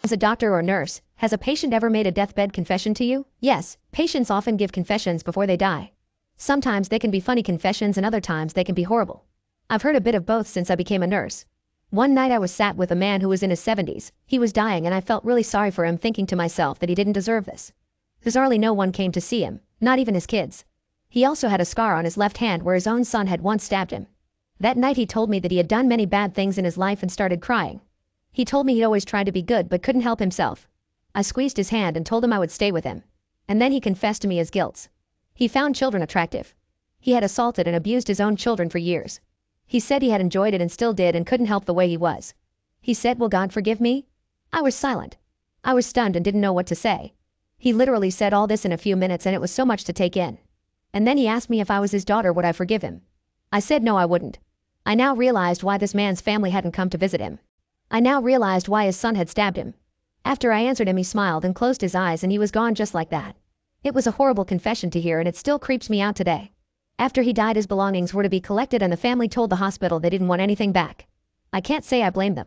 As a doctor or nurse, has a patient ever made a deathbed confession to you? Yes, patients often give confessions before they die. Sometimes they can be funny confessions and other times they can be horrible. I've heard a bit of both since I became a nurse. One night I was sat with a man who was in his 70s. He was dying and I felt really sorry for him, thinking to myself that he didn't deserve this. Bizarrely, no one came to see him, not even his kids. He also had a scar on his left hand where his own son had once stabbed him. That night he told me that he had done many bad things in his life and started crying. He told me he'd always tried to be good but couldn't help himself. I squeezed his hand and told him I would stay with him. And then he confessed to me his guilt. He found children attractive. He had assaulted and abused his own children for years. He said he had enjoyed it and still did and couldn't help the way he was. He said, "Will God forgive me?" I was silent. I was stunned and didn't know what to say. He literally said all this in a few minutes and it was so much to take in. And then he asked me if I was his daughter, would I forgive him? I said no, I wouldn't. I now realized why this man's family hadn't come to visit him. I now realized why his son had stabbed him. After I answered him, he smiled and closed his eyes and he was gone just like that. It was a horrible confession to hear and it still creeps me out today. After he died, his belongings were to be collected and the family told the hospital they didn't want anything back. I can't say I blame them.